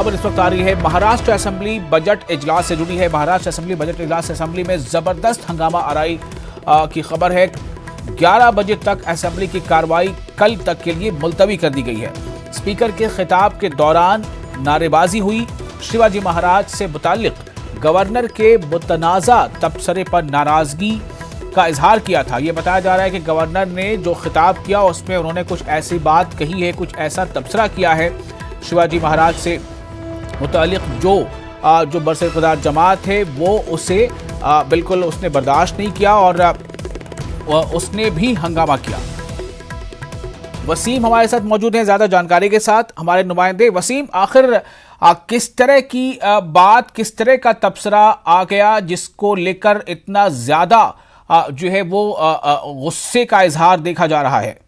खबर इस वक्त आ रही है महाराष्ट्र असेंबली बजट इजलास से जुड़ी है। महाराष्ट्र असेंबली बजट इजलास असेंबली में जबरदस्त हंगामा आराई की खबर है। 11 बजे तक असेंबली की कार्रवाई कल तक के लिए मुलतवी कर दी गई है। स्पीकर के खिताब के दौरान नारेबाजी हुई। शिवाजी महाराज से मुताल्लिक गवर्नर के मुतनाज़ा तबसरे पर नाराजगी का इजहार किया था। यह बताया जा रहा है कि गवर्नर ने जो खिताब किया उसमें उन्होंने कुछ ऐसी बात कही है, कुछ ऐसा तबसरा किया है शिवाजी महाराज से मुतालिक जो बरसरकदार जमात है वो उसे बिल्कुल उसने बर्दाश्त नहीं किया और उसने भी हंगामा किया। वसीम हमारे साथ मौजूद हैं ज्यादा जानकारी के साथ, हमारे नुमाइंदे। वसीम, आखिर किस तरह की बात, किस तरह का तबसरा आ गया जिसको लेकर इतना ज्यादा जो है वो गुस्से का इजहार देखा जा रहा है?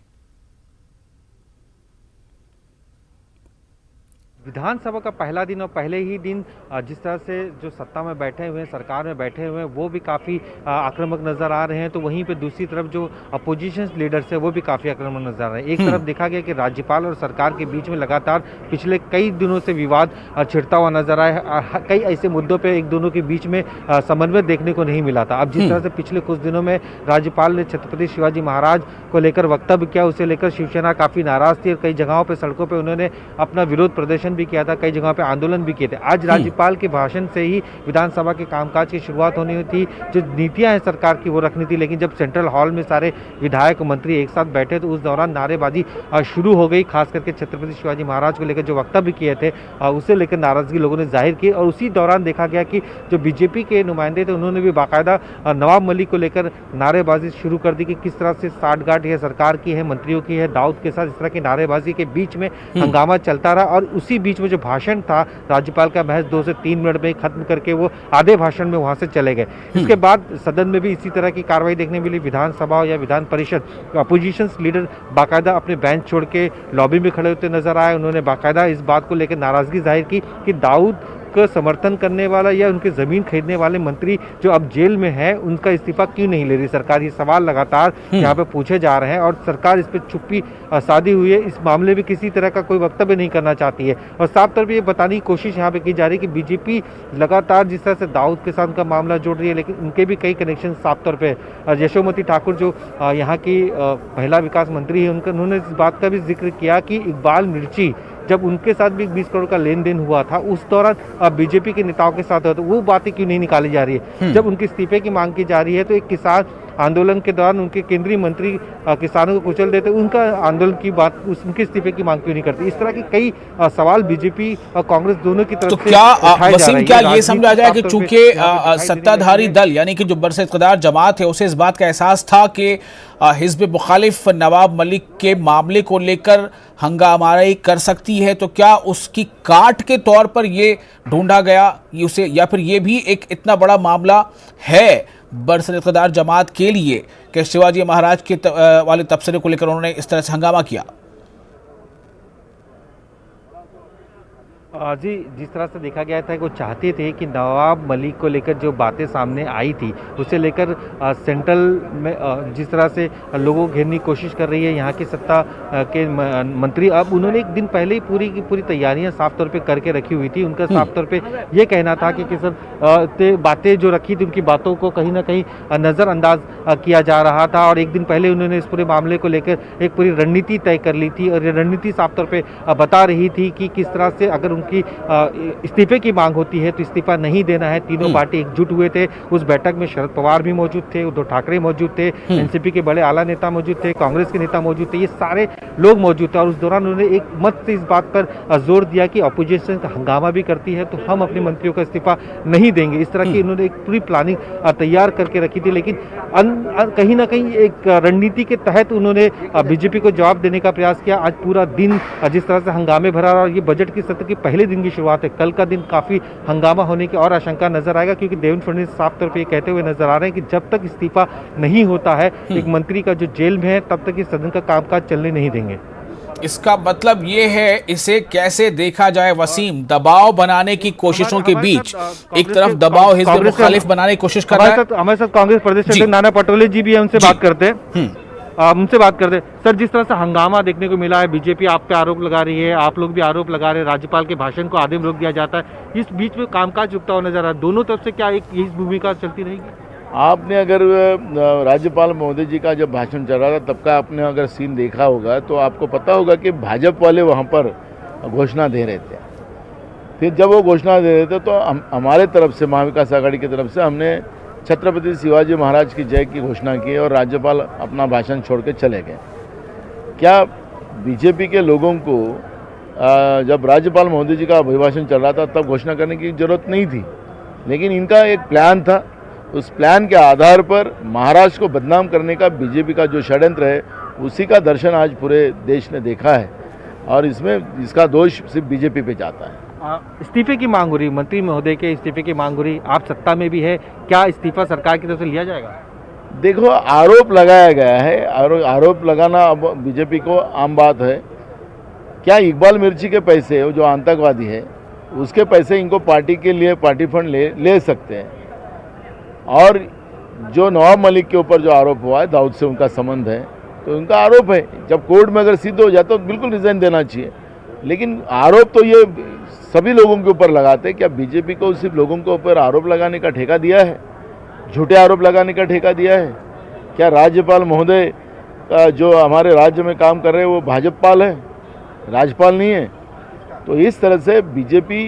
विधानसभा का पहला दिन और पहले ही दिन जिस तरह से जो सत्ता में बैठे हुए हैं, सरकार में बैठे हुए हैं, वो भी काफ़ी आक्रामक नज़र आ रहे हैं। तो वहीं पे दूसरी तरफ जो अपोजिशन लीडर्स है वो भी काफ़ी आक्रामक नज़र आ रहे हैं। एक तरफ देखा गया कि राज्यपाल और सरकार के बीच में लगातार पिछले कई दिनों से विवाद छिड़ता हुआ नजर आया। कई ऐसे मुद्दों पर एक दोनों के बीच में समन्वय देखने को नहीं मिला था। अब जिस तरह से पिछले कुछ दिनों में राज्यपाल ने छत्रपति शिवाजी महाराज को लेकर वक्तव्य किया, उसे लेकर शिवसेना काफ़ी नाराज थी और कई जगहों पर सड़कों पर उन्होंने अपना विरोध प्रदर्शन भी किया था, कई जगहों पे आंदोलन भी किए थे। आज राज्यपाल के भाषण से ही विधानसभा के कामकाज की शुरुआत होनी थी। जो नीतियां हैं सरकार की वो रखनी थी, लेकिन जब सेंट्रल हॉल में सारे विधायक मंत्री एक साथ बैठे तो उस दौरान नारेबाजी शुरू हो गई। खास करके छत्रपति शिवाजी महाराज को लेकर जो वक्तव्य किए थे उसे लेकर नाराजगी लोगों ने जाहिर की और उसी दौरान देखा गया कि जो बीजेपी के नुमाइंदे थे उन्होंने भी बाकायदा नवाब मलिक को लेकर नारेबाजी शुरू कर दी कि किस तरह से साठगांठ है सरकार की है, मंत्रियों की है, दाऊद के साथ। इस तरह की नारेबाजी के बीच में हंगामा चलता रहा और उसी बीच में जो भाषण था राज्यपाल का महज 2 से 3 मिनट में खत्म करके वो आधे भाषण में वहां से चले गए। इसके बाद सदन में भी इसी तरह की कार्रवाई देखने मिली। विधानसभा या विधान परिषद अपोजिशन लीडर बाकायदा अपने बेंच छोड़ के लॉबी में खड़े होते नजर आए। उन्होंने बाकायदा इस बात को लेकर नाराजगी जाहिर की कि दाऊद का समर्थन करने वाला या उनके जमीन खरीदने वाले मंत्री जो अब जेल में है उनका इस्तीफा क्यों नहीं ले रही सरकार। ये सवाल लगातार यहाँ पे पूछे जा रहे हैं और सरकार इस पर चुप्पी साधी हुई है। इस मामले में किसी तरह का कोई वक्तव्य नहीं करना चाहती है और साफ तौर पर ये बताने की कोशिश यहाँ पे की जा रही है कि बीजेपी लगातार जिस तरह से दाऊद के साथ उनका मामला जोड़ रही है, लेकिन उनके भी कई कनेक्शन साफ तौर पर यशोमती ठाकुर जो यहाँ की महिला विकास मंत्री है उन्होंने इस बात का भी जिक्र किया कि इकबाल मिर्ची जब उनके साथ भी 20 करोड़ का लेन देन हुआ था उस दौरान बीजेपी के नेताओं के साथ हुआ तो वो बातें क्यों नहीं निकाली जा रही है। जब उनके इस्तीफे की मांग की जा रही है तो एक किसान आंदोलन के दौरान उनके केंद्रीय मंत्री किसानों को कुचल देते, उनका आंदोलन की बात उनके इस्तीफे की मांग क्यों नहीं करती। इस तरह के कई सवाल बीजेपी और कांग्रेस दोनों की तरफ तो से क्या वसीम, क्या ये समझा जाए कि चूंकि सत्ताधारी दल यानी कि जो बरसरकदार जमात है उसे इस बात का एहसास था कि हिज़्ब मुखालिफ नवाब मलिक के मामले को लेकर हंगामाई कर सकती है, तो क्या उसकी काट के तौर पर ये ढूंढा गया उसे, या फिर ये भी एक इतना बड़ा मामला है बरसरकदार जमात के लिए कि शिवाजी महाराज के वाले तबसरे को लेकर उन्होंने इस तरह से हंगामा किया? जी, जिस तरह से देखा गया था कि वो चाहते थे कि नवाब मलिक को लेकर जो बातें सामने आई थी उसे लेकर सेंट्रल में जिस तरह से लोगों को घेरने की कोशिश कर रही है यहाँ की सत्ता के मंत्री, अब उन्होंने एक दिन पहले ही पूरी की पूरी तैयारियां साफ तौर पे करके रखी हुई थी। उनका साफ तौर पे ये कहना था कि सर बातें जो रखी थी उनकी बातों को कहीं ना कहीं नज़रअंदाज किया जा रहा था और एक दिन पहले उन्होंने इस पूरे मामले को लेकर एक पूरी रणनीति तय कर ली थी और ये रणनीति साफ तौर पर बता रही थी कि किस तरह से अगर की इस्तीफे की मांग होती है तो इस्तीफा नहीं देना है। तीनों पार्टी एकजुट हुए थे। उस बैठक में शरद पवार भी मौजूद थे, उद्धव ठाकरे मौजूद थे, एनसीपी के बड़े आला नेता मौजूद थे, कांग्रेस के नेता मौजूद थे, ये सारे लोग मौजूद थे और उस दौरान उन्होंने एक मत से इस बात पर जोर दिया कि अपोजिशन का हंगामा भी करती है तो हम अपने मंत्रियों का इस्तीफा नहीं देंगे। इस तरह की उन्होंने एक पूरी प्लानिंग तैयार करके रखी थी, लेकिन कहीं ना कहीं एक रणनीति के तहत उन्होंने बीजेपी को जवाब देने का प्रयास किया। आज पूरा दिन जिस तरह से हंगामे भरा और ये बजट की सत्र की पहले दिन की शुरुआत है, कल का दिन काफी हंगामा होने की और आशंका नजर आएगा क्योंकि देवेंद्र फडणवीस साफ तौर पे ये कहते हुए नजर आ रहे हैं कि जब तक इस्तीफा नहीं होता है एक मंत्री का जो जेल में है तब तक इस सदन का कामकाज चलने नहीं देंगे। इसका मतलब ये है, इसे कैसे देखा जाए वसीम, दबाव बनाने की कोशिशों के बीच एक तरफ दबाव हिज़्ब मुखालिफ बनाने की कोशिश कर रहा है। हमारे साथ कांग्रेस प्रदेश अध्यक्ष नाना पटोले जी भी है, उनसे बात करते हैं। उनसे बात करते हैं। सर, जिस तरह से हंगामा देखने को मिला है, बीजेपी आप पे आरोप लगा रही है, आप लोग भी आरोप लगा रहे हैं, राज्यपाल के भाषण को आधे में रोक दिया जाता है, इस बीच में कामकाज रुकता हुआ नजर आ रहा है, दोनों तरफ से क्या एक यही भूमिका चलती रहेगी? आपने अगर राज्यपाल महोदय जी का जब भाषण चल रहा था तब का आपने अगर सीन देखा होगा तो आपको पता होगा कि भाजपा वाले वहाँ पर घोषणा दे रहे थे। फिर जब वो घोषणा दे रहे थे तो हमारे तरफ से, महाविकास आघाड़ी की तरफ से, हमने छत्रपति शिवाजी महाराज की जय की घोषणा की और राज्यपाल अपना भाषण छोड़ के चले गए। क्या बीजेपी के लोगों को जब राज्यपाल महोदय जी का अभिभाषण चल रहा था तब घोषणा करने की जरूरत नहीं थी, लेकिन इनका एक प्लान था। उस प्लान के आधार पर महाराष्ट्र को बदनाम करने का बीजेपी का जो षड्यंत्र है उसी का दर्शन आज पूरे देश ने देखा है और इसमें इसका दोष सिर्फ बीजेपी पे जाता है। इस्तीफे की मांग हो रही, मंत्री महोदय के इस्तीफे की मांग हो रही, आप सत्ता में भी है, क्या इस्तीफा सरकार की तरफ से लिया जाएगा? देखो, आरोप लगाया गया है, आरोप लगाना अब बीजेपी को आम बात है। क्या इकबाल मिर्ची के पैसे, जो आतंकवादी है, उसके पैसे इनको पार्टी के लिए पार्टी फंड ले सकते हैं? और जो नवाब मलिक के ऊपर जो आरोप हुआ है, दाऊद से उनका संबंध है, तो उनका आरोप है। जब कोर्ट में अगर सिद्ध हो जाए तो बिल्कुल रिजाइन देना चाहिए, लेकिन आरोप तो ये सभी लोगों के ऊपर लगाते हैं। क्या बीजेपी को सिर्फ लोगों के ऊपर आरोप लगाने का ठेका दिया है, झूठे आरोप लगाने का ठेका दिया है? क्या राज्यपाल महोदय जो हमारे राज्य में काम कर रहे हैं वो भाजपाल है, राज्यपाल नहीं है? तो इस तरह से बीजेपी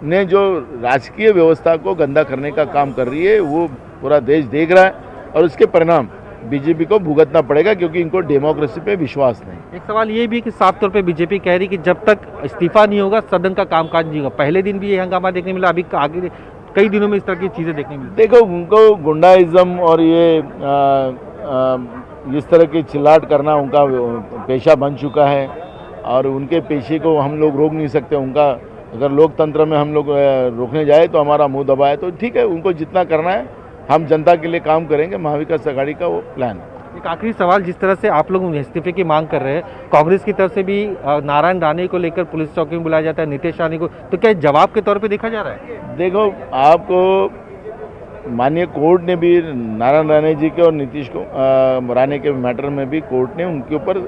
ने जो राजकीय व्यवस्था को गंदा करने का काम कर रही है वो पूरा देश देख रहा है और उसके परिणाम बीजेपी को भुगतना पड़ेगा, क्योंकि इनको डेमोक्रेसी पे विश्वास नहीं। एक सवाल ये भी कि साफ तौर पे बीजेपी कह रही कि जब तक इस्तीफा नहीं होगा सदन का कामकाज नहीं होगा। पहले दिन भी ये हंगामा देखने मिला, अभी आगे कई दिनों में इस तरह की चीज़ें देखने मिली। देखो, उनको गुंडाइज्म और ये इस तरह की चिल्लाट करना उनका पेशा बन चुका है और उनके पेशे को हम लोग रोक नहीं सकते। उनका अगर लोकतंत्र में हम लोग रोकने जाए तो हमारा मुंह दबाए तो ठीक है, उनको जितना करना है हम जनता के लिए काम करेंगे। महाविकास आघाड़ी का वो प्लान है। एक आखिरी सवाल, जिस तरह से आप लोग इस्तीफे की मांग कर रहे हैं, कांग्रेस की तरफ से भी नारायण राणे को लेकर पुलिस चौकी में बुलाया जाता है, नीतीश राणे को, तो क्या जवाब के तौर पे देखा जा रहा है? देखो, आपको माननीय कोर्ट ने भी नारायण राणे जी के और नीतीश राणे के मैटर में भी कोर्ट ने उनके ऊपर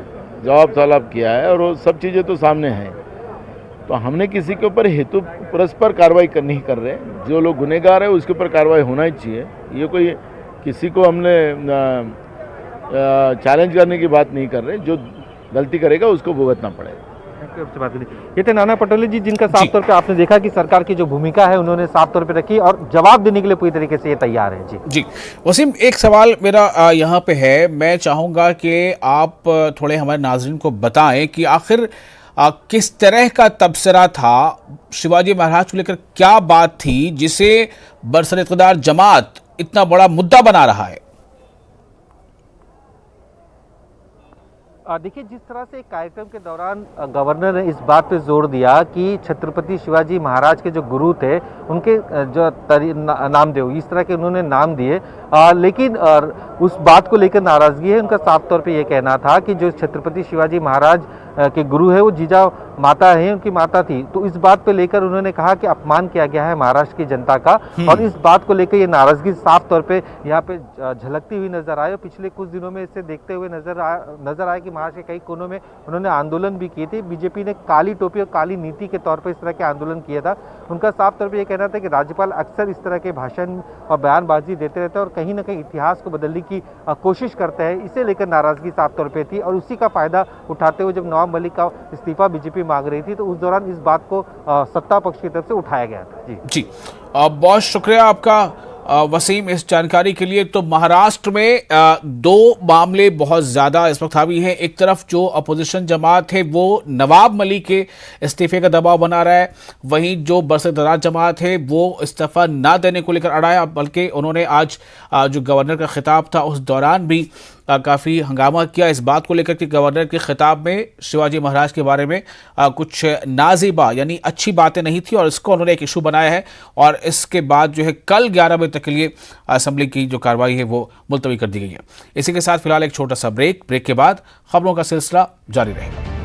जवाब तलब किया है और वो सब चीज़ें तो सामने हैं। तो हमने किसी के ऊपर हेतु परस्पर कार्रवाई नहीं कर रहे। जो लोग गुनहगार है उसके ऊपर कार्रवाई होना ही चाहिए। ये कोई किसी को हमने चैलेंज करने की बात नहीं कर रहे। जो गलती करेगा उसको भुगतना पड़ेगा। ये थे नाना पटोले जी, जिनका साफ तौर पे आपने देखा कि सरकार की जो भूमिका है उन्होंने साफ तौर पे रखी और जवाब देने के लिए पूरी तरीके से ये तैयार है। जी वसीम, एक सवाल मेरा यहाँ पे है, मैं चाहूँगा कि आप थोड़े हमारे नाज़रीन को बताएं कि आखिर किस तरह का तबसरा था, शिवाजी महाराज को लेकर क्या बात थी जिसे बरसर-ए-इक़्तिदार जमात इतना बड़ा मुद्दा बना रहा है? देखिए, जिस तरह से कार्यक्रम के दौरान गवर्नर ने इस बात पे जोर दिया कि छत्रपति शिवाजी महाराज के जो गुरु थे उनके जो नामदेव, इस तरह के उन्होंने नाम दिए, लेकिन उस बात को लेकर नाराजगी है। उनका साफ तौर पे ये कहना था कि जो छत्रपति शिवाजी महाराज के गुरु है वो जीजा माता है, उनकी माता थी। तो इस बात पे लेकर उन्होंने कहा कि अपमान किया गया है महाराष्ट्र की जनता का, और इस बात को लेकर ये नाराजगी साफ तौर पे यहाँ पे झलकती हुई नजर आई। और पिछले कुछ दिनों में इसे देखते हुए नजर आया कि महाराष्ट्र के कई कोनों में उन्होंने आंदोलन भी किए थे। बीजेपी ने काली टोपी और काली नीति के तौर पर इस तरह के आंदोलन किया था। उनका साफ तौर पर यह कहना था कि राज्यपाल अक्सर इस तरह के भाषण और बयानबाजी देते रहते हैं और कहीं ना कहीं इतिहास को बदलने की कोशिश करते हैं। इसे लेकर नाराजगी साफ तौर पर थी और उसी का फायदा उठाते हुए जब नवाब मलिक का इस्तीफा बीजेपी मांग रही थी तो उस दौरान इस बात को सत्ता पक्ष की तरफ से उठाया गया था। जी बहुत शुक्रिया आपका वसीम इस जानकारी के लिए। तो महाराष्ट्र में दो मामले बहुत ज़्यादा इस वक्त हावी हैं। एक तरफ जो अपोजिशन जमात है वो नवाब मलिक के इस्तीफे का दबाव बना रहा है, वहीं जो बरसर-ए-इक़्तिदार जमात है वो इस्तीफा ना देने को लेकर अड़ा है, बल्कि उन्होंने आज जो गवर्नर का खिताब था उस दौरान भी काफ़ी हंगामा किया इस बात को लेकर कि गवर्नर के खिताब में शिवाजी महाराज के बारे में कुछ नाज़िबा यानी अच्छी बातें नहीं थी और इसको उन्होंने एक इशू बनाया है। और इसके बाद जो है कल 11 बजे तक के लिए असेंबली की जो कार्रवाई है वो मुलतवी कर दी गई है। इसी के साथ फिलहाल एक छोटा सा ब्रेक के बाद खबरों का सिलसिला जारी रहेगा।